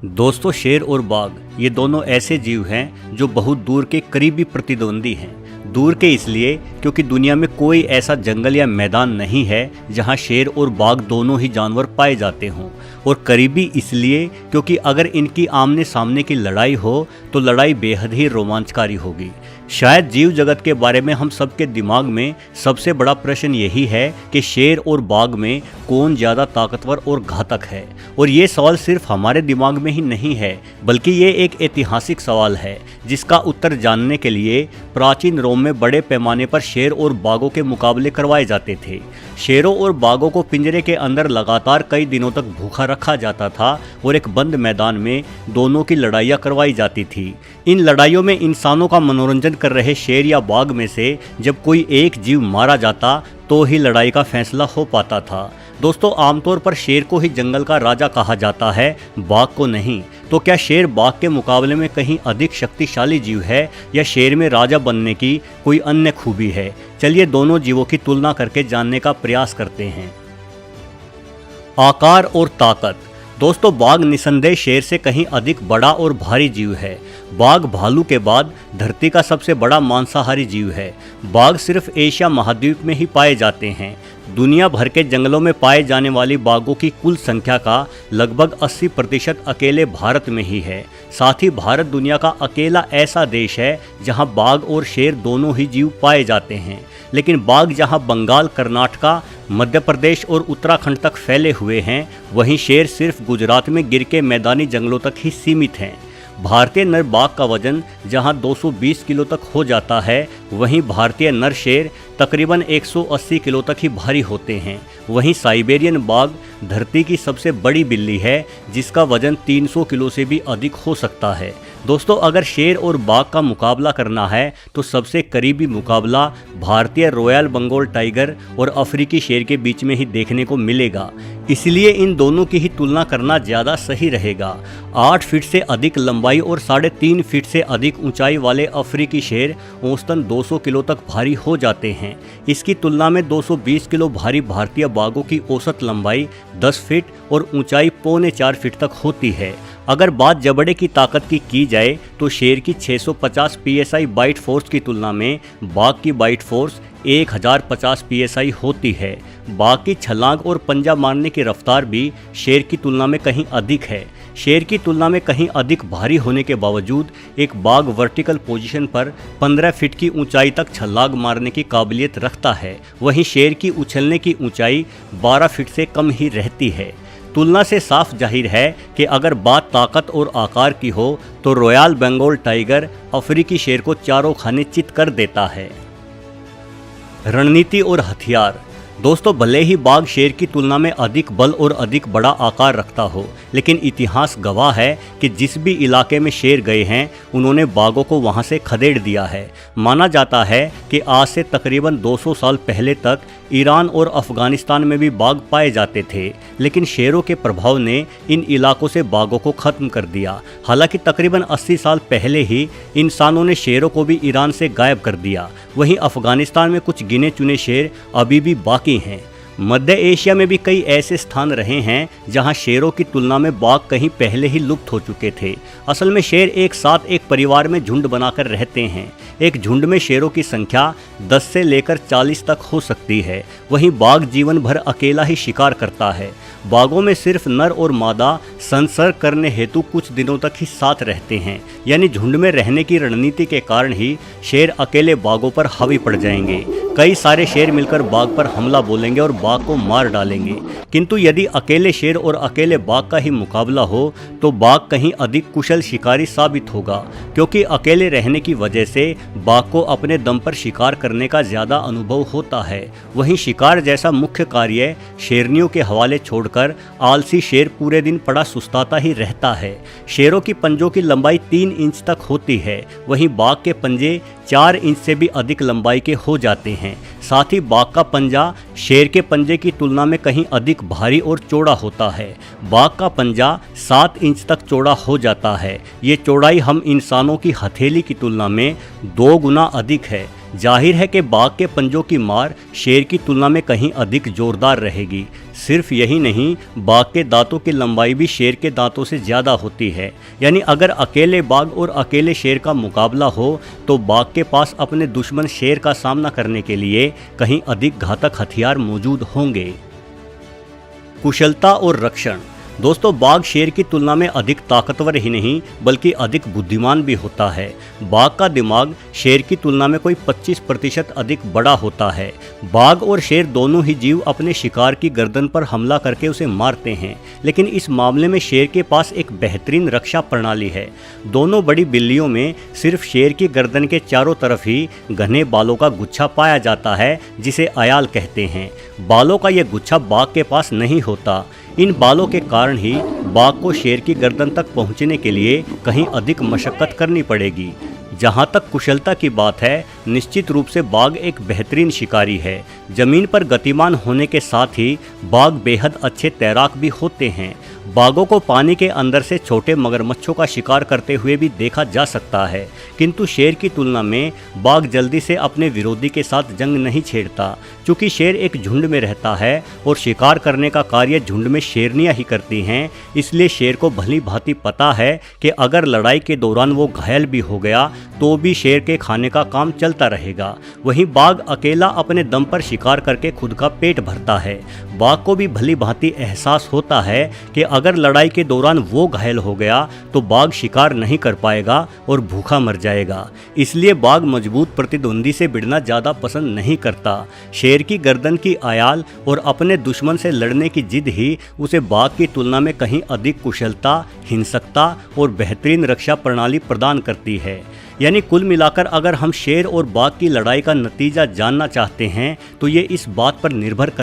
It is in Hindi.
दोस्तों, शेर और बाघ ये दोनों ऐसे जीव हैं जो बहुत दूर के करीबी प्रतिद्वंदी हैं। दूर के इसलिए क्योंकि दुनिया में कोई ऐसा जंगल या मैदान नहीं है जहां शेर और बाघ दोनों ही जानवर पाए जाते हों, और करीबी इसलिए क्योंकि अगर इनकी आमने सामने की लड़ाई हो तो लड़ाई बेहद ही रोमांचकारी होगी। शायद जीव जगत के बारे में हम सबके दिमाग में सबसे बड़ा प्रश्न यही है कि शेर और बाघ में कौन ज़्यादा ताकतवर और घातक है। और ये सवाल सिर्फ हमारे दिमाग में ही नहीं है, बल्कि ये एक ऐतिहासिक सवाल है जिसका उत्तर जानने के लिए प्राचीन रोम में बड़े पैमाने पर शेर और बाघों के मुकाबले करवाए जाते थे। शेरों और बाघों को पिंजरे के अंदर लगातार कई दिनों तक भूखा रखा जाता था और एक बंद मैदान में दोनों की लड़ाइयाँ करवाई जाती थी। इन लड़ाइयों में इंसानों का मनोरंजन कर रहे शेर या बाघ में से जब कोई एक जीव मारा जाता तो ही लड़ाई का फैसला हो पाता था। दोस्तों, आमतौर पर शेर को ही जंगल का राजा कहा जाता है, बाघ को नहीं। तो क्या शेर बाघ के मुकाबले में कहीं अधिक शक्तिशाली जीव है या शेर में राजा बनने की कोई अन्य खूबी है? चलिए दोनों जीवों की तुलना करके जानने का प्रयास करते हैं। आकार और ताकत। दोस्तों, बाघ निसंदेह शेर से कहीं अधिक बड़ा और भारी जीव है। बाघ भालू के बाद धरती का सबसे बड़ा मांसाहारी जीव है। बाघ सिर्फ एशिया महाद्वीप में ही पाए जाते हैं। दुनिया भर के जंगलों में पाए जाने वाली बाघों की कुल संख्या का लगभग 80% अकेले भारत में ही है। साथ ही भारत दुनिया का अकेला ऐसा देश है जहां बाघ और शेर दोनों ही जीव पाए जाते हैं। लेकिन बाघ जहां बंगाल, कर्नाटक, मध्य प्रदेश और उत्तराखंड तक फैले हुए हैं, वहीं शेर सिर्फ गुजरात में गिर के मैदानी जंगलों तक ही सीमित हैं। भारतीय नर बाघ का वजन जहां 220 किलो तक हो जाता है, वहीं भारतीय नर शेर तकरीबन 180 किलो तक ही भारी होते हैं। वहीं साइबेरियन बाघ धरती की सबसे बड़ी बिल्ली है जिसका वजन 300 किलो से भी अधिक हो सकता है। दोस्तों, अगर शेर और बाघ का मुकाबला करना है तो सबसे करीबी मुकाबला भारतीय रॉयल बंगाल टाइगर और अफ्रीकी शेर के बीच में ही देखने को मिलेगा। इसलिए इन दोनों की ही तुलना करना ज़्यादा सही रहेगा। 8 फीट से अधिक लंबाई और 3.5 फीट से अधिक ऊंचाई वाले अफ्रीकी शेर औसतन 200 किलो तक भारी हो जाते हैं। इसकी तुलना में 220 किलो भारी भारतीय बाघों की औसत लंबाई 10 फीट और ऊंचाई 3.25 फीट तक होती है। अगर बात जबड़े की ताकत की जाए तो शेर की 650 psi बाइट फोर्स की तुलना में बाघ की बाइट फोर्स 1050 psi होती है। बाघ की छलांग और पंजा मारने की रफ्तार भी शेर की तुलना में कहीं अधिक है। शेर की तुलना में कहीं अधिक भारी होने के बावजूद एक बाघ वर्टिकल पोजीशन पर 15 फीट की ऊंचाई तक छलांग मारने की काबिलियत रखता है। वहीं शेर की उछलने की ऊंचाई 12 फीट से कम ही रहती है। तुलना से साफ जाहिर है कि अगर बात ताकत और आकार की हो तो रॉयल बंगाल टाइगर अफ्रीकी शेर को चारों खाने चित कर देता है। रणनीति और हथियार। दोस्तों, भले ही बाघ शेर की तुलना में अधिक बल और अधिक बड़ा आकार रखता हो, लेकिन इतिहास गवाह है कि जिस भी इलाके में शेर गए हैं उन्होंने बाघों को वहां से खदेड़ दिया है। माना जाता है कि आज से तकरीबन 200 साल पहले तक ईरान और अफगानिस्तान में भी बाघ पाए जाते थे, लेकिन शेरों के प्रभाव ने इन इलाकों से बाघों को ख़त्म कर दिया। हालांकि तकरीबन 80 साल पहले ही इंसानों ने शेरों को भी ईरान से गायब कर दिया। वहीं अफगानिस्तान में कुछ गिने चुने शेर अभी भी बाकी हैं। मध्य एशिया में भी कई ऐसे स्थान रहे हैं जहां शेरों की तुलना में बाघ कहीं पहले ही लुप्त हो चुके थे। असल में शेर एक साथ एक परिवार में झुंड बनाकर रहते हैं। एक झुंड में शेरों की संख्या 10 से लेकर 40 तक हो सकती है। वहीं बाघ जीवन भर अकेला ही शिकार करता है। बाघों में सिर्फ नर और मादा संसर्ग करने हेतु कुछ दिनों तक ही साथ रहते हैं, यानी झुंड में रहने की रणनीति के कारण ही शेर अकेले बाघों पर हावी पड़ जाएंगे। कई सारे शेर मिलकर बाघ पर हमला बोलेंगे और बाघ को मार डालेंगे। किंतु यदि अकेले शेर और अकेले बाघ का ही मुकाबला हो तो बाघ कहीं अधिक कुशल शिकारी साबित होगा, क्योंकि अकेले रहने की वजह से बाघ को अपने दम पर शिकार करने का ज़्यादा अनुभव होता है। वहीं शिकार जैसा मुख्य कार्य शेरनियों के हवाले छोड़कर आलसी शेर पूरे दिन पड़ा सुस्ताता ही रहता है। शेरों की पंजों की लंबाई 3 इंच तक होती है, वहीं बाघ के पंजे 4 इंच से भी अधिक लंबाई के हो जाते हैं। साथ ही बाघ का पंजा शेर के पंजे की तुलना में कहीं अधिक भारी और चौड़ा होता है। बाघ का पंजा 7 इंच तक चौड़ा हो जाता है। ये चौड़ाई हम इंसानों की हथेली की तुलना में 2 गुना अधिक है। जाहिर है कि बाघ के पंजों की मार शेर की तुलना में कहीं अधिक जोरदार रहेगी। सिर्फ यही नहीं, बाघ के दांतों की लंबाई भी शेर के दांतों से ज़्यादा होती है। यानी अगर अकेले बाघ और अकेले शेर का मुकाबला हो तो बाघ के पास अपने दुश्मन शेर का सामना करने के लिए कहीं अधिक घातक हथियार मौजूद होंगे। कुशलता और रक्षण। दोस्तों, बाघ शेर की तुलना में अधिक ताकतवर ही नहीं बल्कि अधिक बुद्धिमान भी होता है। बाघ का दिमाग शेर की तुलना में कोई 25% अधिक बड़ा होता है। बाघ और शेर दोनों ही जीव अपने शिकार की गर्दन पर हमला करके उसे मारते हैं, लेकिन इस मामले में शेर के पास एक बेहतरीन रक्षा प्रणाली है। दोनों बड़ी बिल्लियों में सिर्फ शेर की गर्दन के चारों तरफ ही घने बालों का गुच्छा पाया जाता है, जिसे अयाल कहते हैं। बालों का यह गुच्छा बाघ के पास नहीं होता। इन बालों के कारण ही बाघ को शेर की गर्दन तक पहुंचने के लिए कहीं अधिक मशक्कत करनी पड़ेगी। जहां तक कुशलता की बात है, निश्चित रूप से बाघ एक बेहतरीन शिकारी है। जमीन पर गतिमान होने के साथ ही बाघ बेहद अच्छे तैराक भी होते हैं। बाघों को पानी के अंदर से छोटे मगरमच्छों का शिकार करते हुए भी देखा जा सकता है, किंतु शेर की तुलना में बाघ जल्दी से अपने विरोधी के साथ जंग नहीं छेड़ता। चूँकि शेर एक झुंड में रहता है और शिकार करने का कार्य झुंड में शेरनियां ही करती हैं, इसलिए शेर को भली भांति पता है कि अगर लड़ाई के दौरान वो घायल भी हो गया तो भी शेर के खाने का काम चलता रहेगा। वहीं बाघ अकेला अपने दम पर शिकार करके खुद का पेट भरता है। बाघ को भी भली भांति एहसास होता है कि अगर लड़ाई के दौरान वो घायल हो गया तो बाघ शिकार नहीं कर पाएगा और भूखा मर जाएगा। इसलिए बाघ मजबूत प्रतिद्वंदी से भिड़ना ज़्यादा पसंद नहीं करता। शेर की गर्दन की आयाल और अपने दुश्मन से लड़ने की जिद ही उसे बाघ की तुलना में कहीं अधिक कुशलता, हिंसकता और बेहतरीन रक्षा प्रणाली प्रदान करती है। यानी कुल मिलाकर अगर हम शेर और बाघ की लड़ाई का नतीजा जानना चाहते हैं तो ये इस बात पर निर्भर